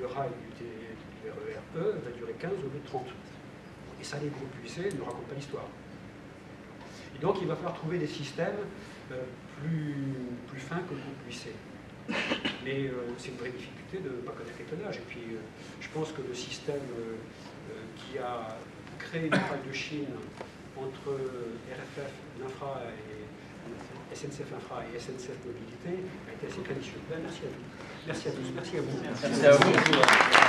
le rail du RERE va durer 15 au lieu de 30. Et ça, les groupes UIC ne racontent pas l'histoire. Et donc, il va falloir trouver des systèmes plus fins que le groupe UIC. Mais c'est une vraie difficulté de ne pas connaître les tonnages. Et puis, je pense que le système qui a créé une faille de Chine entre RFF, l'Infra et SNCF Infra et SNCF Mobilité a été assez pernicieux. Ben, merci à vous. Merci à tous. Merci à vous. Merci à vous.